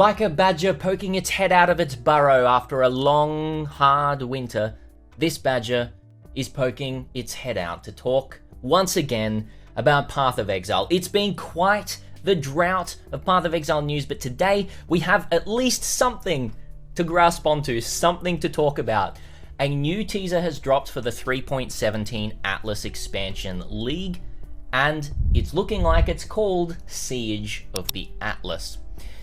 Like a badger poking its head out of its burrow after a long, hard winter, this badger is poking its head out to talk once again about Path of Exile. It's been quite the drought of Path of Exile news, but today we have at least something to grasp onto, something to talk about. A new teaser has dropped for the 3.17 Atlas expansion league, and it's looking like it's called Siege of the Atlas.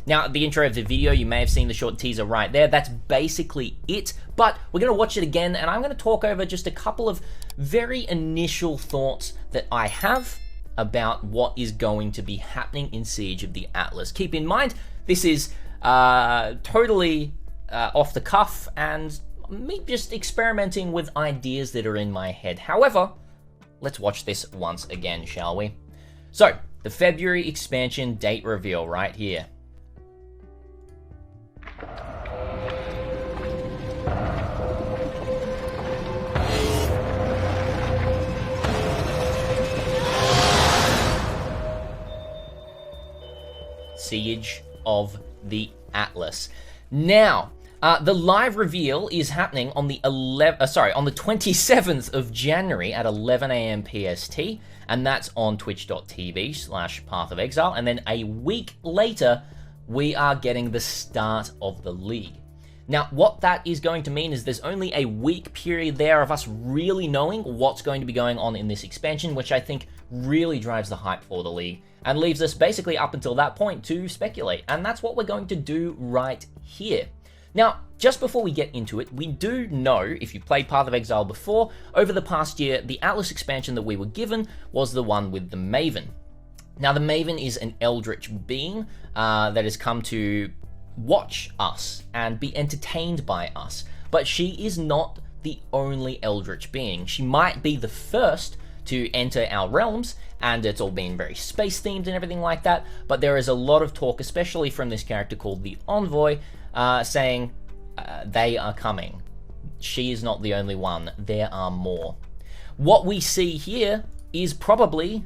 Now, at the intro of the video, you may have seen the short teaser right there. That's basically it, but we're going to watch it again, and I'm going to talk over just a couple of very initial thoughts that I have about what is going to be happening in Siege of the Atlas. Keep in mind, this is totally off the cuff, and me just experimenting with ideas that are in my head. However, let's watch this once again, shall we? So, the February expansion date reveal right here. Siege of the Atlas. Now, the live reveal is happening on the 27th of January at 11 AM PST, and that's on twitch.tv/Path of Exile. And then a week later, we are getting the start of the league. Now, what that is going to mean is there's only a week period there of us really knowing what's going to be going on in this expansion, which I think really drives the hype for the league and leaves us basically up until that point to speculate. And that's what we're going to do right here. Now, just before we get into it, we do know, if you played Path of Exile before, over the past year, the Atlas expansion that we were given was the one with the Maven. Now, the Maven is an eldritch being that has come to watch us and be entertained by us, but she is not the only eldritch being. She might be the first to enter our realms, and it's all been very space themed and everything like that, but there is a lot of talk, especially from this character called the Envoy, saying they are coming. She is not the only one, there are more. What we see here is probably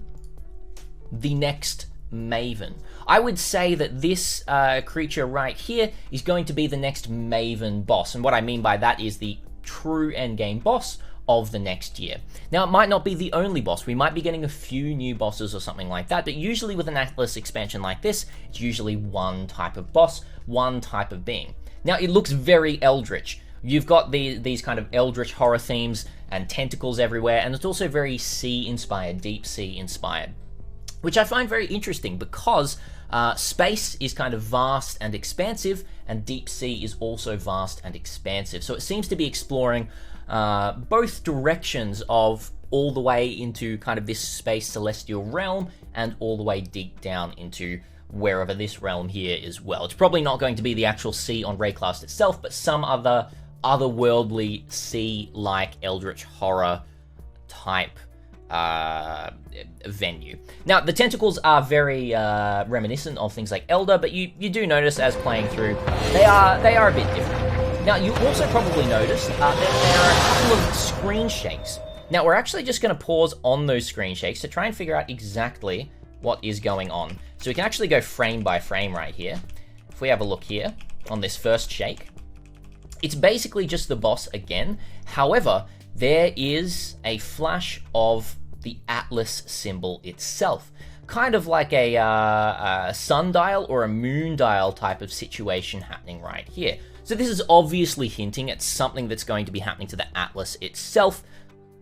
the next Maven. I would say that this creature right here is going to be the next Maven boss, and what I mean by that is the true endgame boss of the next year. Now, it might not be the only boss. We might be getting a few new bosses or something like that, but usually with an Atlas expansion like this, it's usually one type of boss, one type of being. Now, it looks very eldritch. You've got these kind of eldritch horror themes and tentacles everywhere, and it's also very sea-inspired, deep sea-inspired, which I find very interesting because space is kind of vast and expansive, and deep sea is also vast and expansive. So it seems to be exploring both directions of all the way into kind of this space celestial realm and all the way deep down into wherever this realm here is. Well, it's probably not going to be the actual sea on Rayclast itself, but some otherworldly sea-like eldritch horror type venue. Now, the tentacles are very reminiscent of things like Elder, but you do notice as playing through, they are a bit different. Now, you also probably noticed that there are a couple of screen shakes. Now, we're actually just going to pause on those screen shakes to try and figure out exactly what is going on. So we can actually go frame by frame right here. If we have a look here on this first shake, it's basically just the boss again. However, there is a flash of the Atlas symbol itself, kind of like a sundial or a moon dial type of situation happening right here. So this is obviously hinting at something that's going to be happening to the Atlas itself,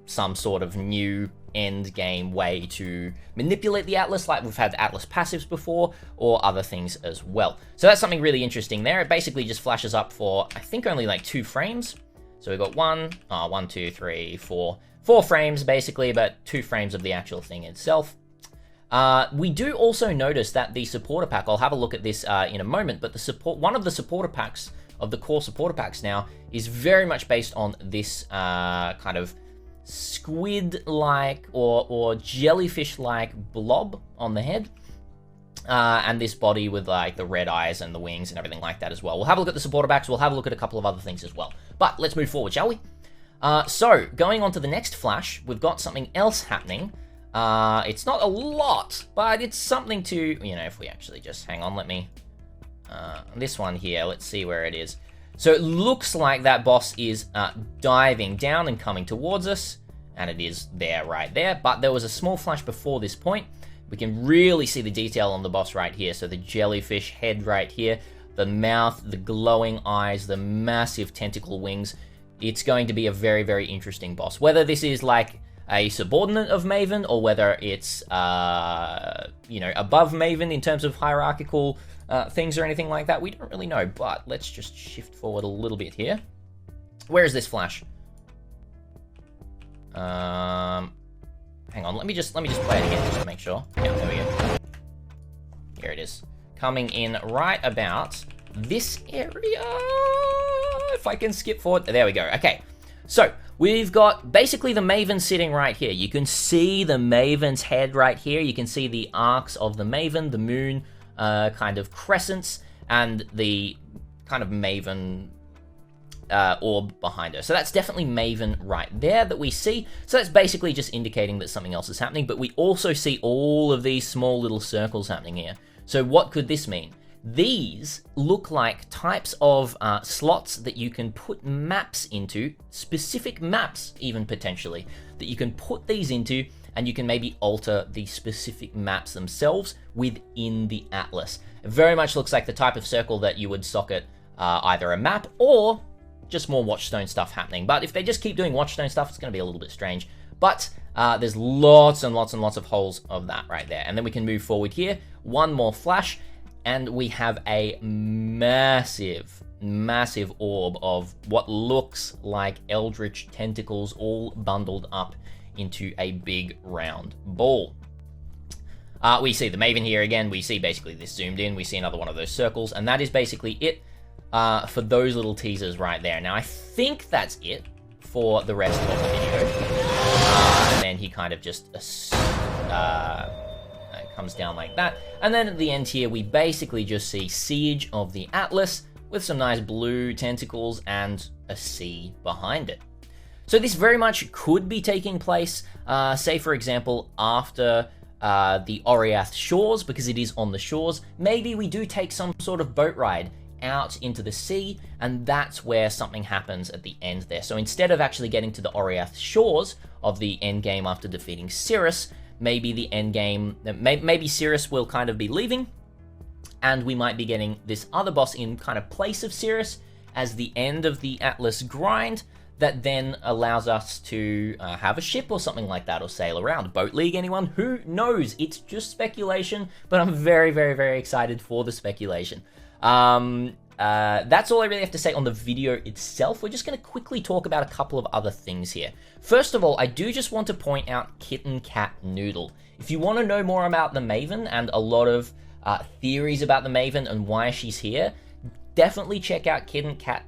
some sort of new end game way to manipulate the Atlas, like we've had Atlas passives before, or other things as well. So that's something really interesting there. It basically just flashes up for, I think, only like 2 frames. So we've got 4 frames basically, but 2 frames of the actual thing itself. We do also notice that the supporter pack, I'll have a look at this in a moment, but one of the supporter packs, of the core supporter packs now, is very much based on this kind of squid-like or jellyfish-like blob on the head. And this body with like the red eyes and the wings and everything like that as well. We'll have a look at the supporter packs, we'll have a look at a couple of other things as well. But let's move forward, shall we? So, going on to the next flash, we've got something else happening. It's not a lot, but it's something to, if we actually just hang on, let me This one here, let's see where it is. So it looks like that boss is diving down and coming towards us, and it is there, right there. But there was a small flash before this point. We can really see the detail on the boss right here. So the jellyfish head right here, the mouth, the glowing eyes, the massive tentacle wings. It's going to be a very, very interesting boss. Whether this is like a subordinate of Maven, or whether it's, you know, above Maven in terms of hierarchical things or anything like that, we don't really know. But let's just shift forward a little bit here. Where is this flash? Hang on, let me just play it again just to make sure. Yeah, there we go. Here it is. Coming in right about this area. If I can skip forward. There we go. Okay. So, we've got basically the Maven sitting right here. You can see the Maven's head right here. You can see the arcs of the Maven, the moon kind of crescents, and the kind of Maven orb behind her. So that's definitely Maven right there that we see. So that's basically just indicating that something else is happening, but we also see all of these small little circles happening here. So what could this mean? These look like types of slots that you can put maps into, specific maps even potentially, that you can put these into, and you can maybe alter the specific maps themselves within the atlas. It very much looks like the type of circle that you would socket either a map or just more Watchstone stuff happening. But if they just keep doing Watchstone stuff, it's going to be a little bit strange. But there's lots and lots and lots of holes of that right there. And then we can move forward here. One more flash. And we have a massive, massive orb of what looks like eldritch tentacles all bundled up into a big round ball. We see the Maven here again. We see basically this zoomed in. We see another one of those circles. And that is basically it for those little teasers right there. Now, I think that's it for the rest of the video. And then he kind of just comes down like that. And then at the end here, we basically just see Siege of the Atlas with some nice blue tentacles and a sea behind it. So this very much could be taking place, say for example, after the Oriath shores, because it is on the shores. Maybe we do take some sort of boat ride out into the sea, and that's where something happens at the end there. So instead of actually getting to the Oriath shores of the end game after defeating Cirrus, maybe the end game, maybe Cirrus will kind of be leaving, and we might be getting this other boss in kind of place of Cirrus as the end of the Atlas grind that then allows us to have a ship or something like that, or sail around. Boat League, anyone? Who knows? It's just speculation, but I'm very, very, very excited for the speculation. That's all I really have to say on the video itself. We're just going to quickly talk about a couple of other things here. First of all, I do just want to point out Kitten Cat Noodle. If you want to know more about the Maven and a lot of theories about the Maven and why she's here, definitely check out Kitten Cat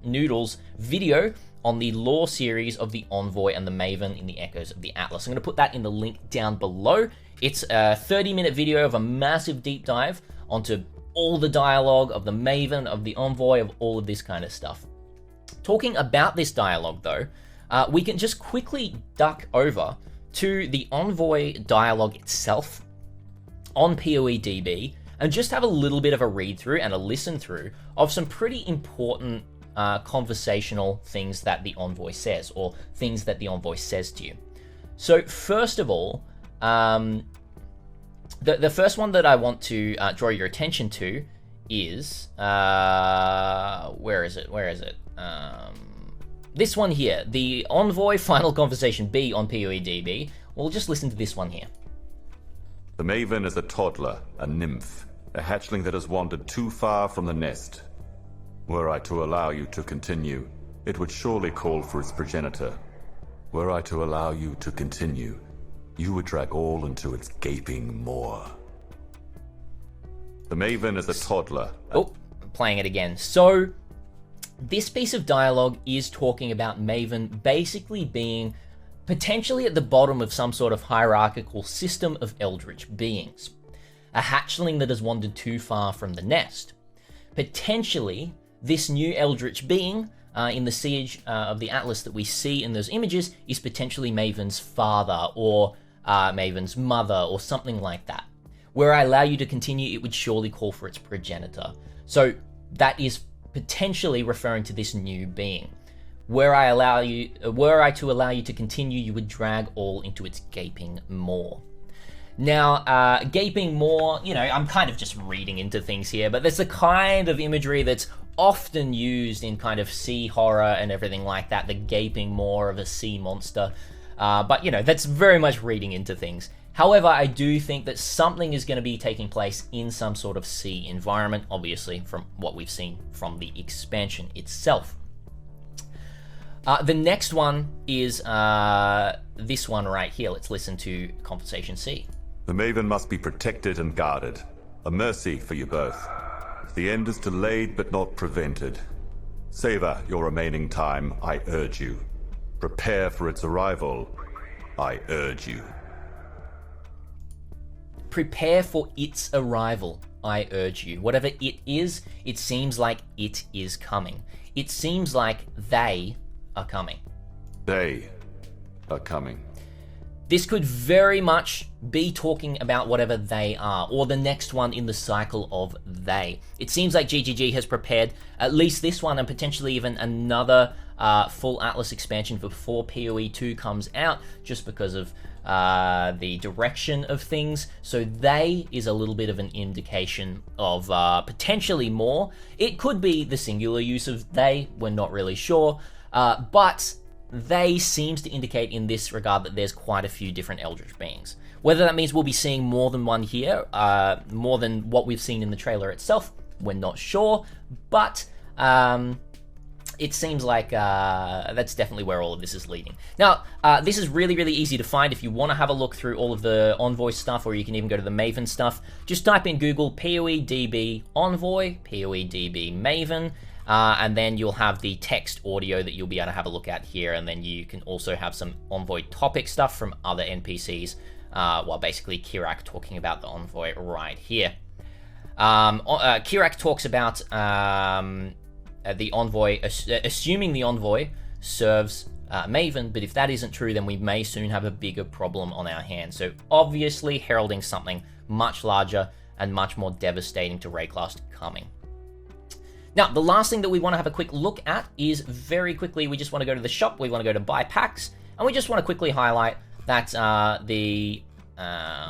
Noodles video on the lore series of the Envoy and the Maven in the Echoes of the Atlas. I'm going to put that in the link down below. It's a 30-minute video of a massive deep dive onto all the dialogue of the Maven, of the Envoy, of all of this kind of stuff. Talking about this dialogue though, we can just quickly duck over to the Envoy dialogue itself on PoEDB and just have a little bit of a read through and a listen through of some pretty important conversational things that the Envoy says, or things that the Envoy says to you. So first of all, the first one that I want to draw your attention to is, where is it? This one here, the Envoy Final Conversation B on PoEDB. We'll just listen to this one here. The Maven is a toddler, a nymph, a hatchling that has wandered too far from the nest. Were I to allow you to continue, it would surely call for its progenitor. Were I to allow you to continue, you would drag all into its gaping maw. The Maven is a toddler. Oh, I'm playing it again. So, this piece of dialogue is talking about Maven basically being potentially at the bottom of some sort of hierarchical system of eldritch beings. A hatchling that has wandered too far from the nest. Potentially, this new eldritch being in the Siege of the Atlas that we see in those images is potentially Maven's father, or Maven's mother, or something like that. Where I allow you to continue, it would surely call for its progenitor. So that is potentially referring to this new being. Were I to allow you to continue, you would drag all into its gaping maw. Now, gaping maw, I'm kind of just reading into things here, but there's the kind of imagery that's often used in kind of sea horror and everything like that, the gaping maw of a sea monster. But, that's very much reading into things. However, I do think that something is going to be taking place in some sort of sea environment, obviously, from what we've seen from the expansion itself. The next one is this one right here. Let's listen to Conversation C. The Maven must be protected and guarded. A mercy for you both. The end is delayed but not prevented. Savor your remaining time, I urge you. Prepare for its arrival, I urge you. Prepare for its arrival, I urge you. Whatever it is, it seems like it is coming. It seems like they are coming. They are coming. This could very much be talking about whatever they are, or the next one in the cycle of they. It seems like GGG has prepared at least this one and potentially even another full Atlas expansion before PoE 2 comes out, just because of the direction of things. So they is a little bit of an indication of potentially more. It could be the singular use of they, we're not really sure, but they seems to indicate in this regard that there's quite a few different Eldritch beings. Whether that means we'll be seeing more than one here, more than what we've seen in the trailer itself, we're not sure, but it seems like that's definitely where all of this is leading. Now, this is really, really easy to find if you want to have a look through all of the Envoy stuff, or you can even go to the Maven stuff. Just type in Google PoEDB Envoy, PoEDB Maven, and then you'll have the text audio that you'll be able to have a look at here, and then you can also have some Envoy topic stuff from other NPCs, while basically Kirak talking about the Envoy right here. Kirak talks about the Envoy, assuming the Envoy serves Maven, but if that isn't true, then we may soon have a bigger problem on our hands. So obviously heralding something much larger and much more devastating to Rayclast coming. Now, the last thing that we want to have a quick look at is very quickly, we just want to go to the shop, we want to go to buy packs, and we just want to quickly highlight that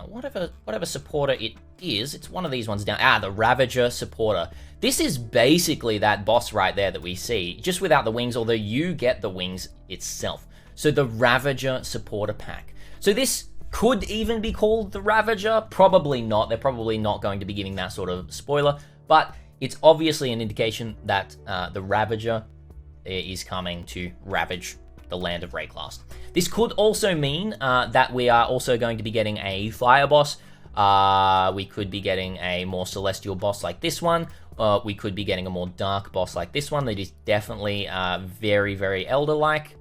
whatever supporter it is, it's one of these ones down, the Ravager supporter. This is basically that boss right there that we see, just without the wings, although you get the wings itself. So the Ravager supporter pack. So this could even be called the Ravager, probably not, they're probably not going to be giving that sort of spoiler, but it's obviously an indication that the Ravager is coming to ravage the land of Rayclast. This could also mean that we are also going to be getting a fire boss. We could be getting a more celestial boss like this one. We could be getting a more dark boss like this one that is definitely very, very Elder-like.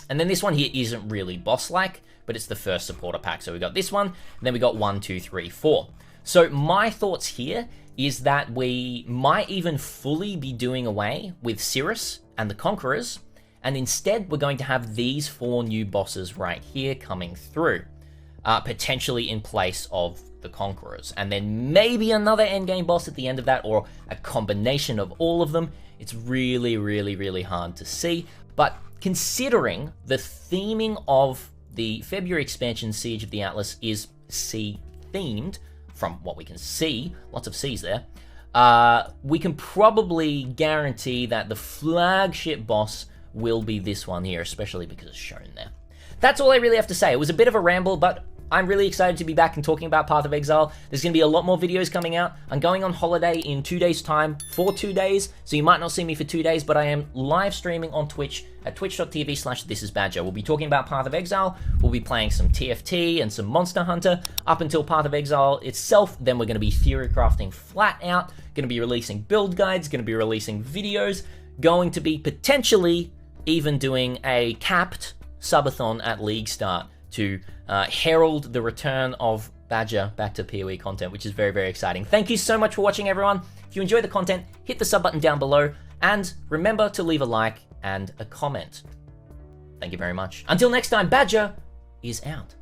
And then this one here isn't really boss-like, but it's the first supporter pack. So we got this one, and then we got 1, 2, 3, 4. So my thoughts here is that we might even fully be doing away with Cirrus and the Conquerors, and instead we're going to have these 4 new bosses right here coming through, potentially in place of the Conquerors, and then maybe another endgame boss at the end of that, or a combination of all of them. It's really, really, really hard to see, but considering the theming of the February expansion Siege of the Atlas is sea themed, from what we can see, lots of C's there, we can probably guarantee that the flagship boss will be this one here, especially because it's shown there. That's all I really have to say. It was a bit of a ramble, but I'm really excited to be back and talking about Path of Exile. There's going to be a lot more videos coming out. I'm going on holiday in 2 days' time for 2 days, so you might not see me for 2 days, but I am live streaming on Twitch at twitch.tv/thisisbadger. We'll be talking about Path of Exile, we'll be playing some TFT and some Monster Hunter up until Path of Exile itself. Then we're going to be theory crafting flat out, going to be releasing build guides, going to be releasing videos, going to be potentially even doing a capped subathon at League Start to herald the return of Badger back to PoE content, which is very, very exciting. Thank you so much for watching, everyone. If you enjoy the content, hit the sub button down below, and remember to leave a like and a comment. Thank you very much. Until next time, Badger is out.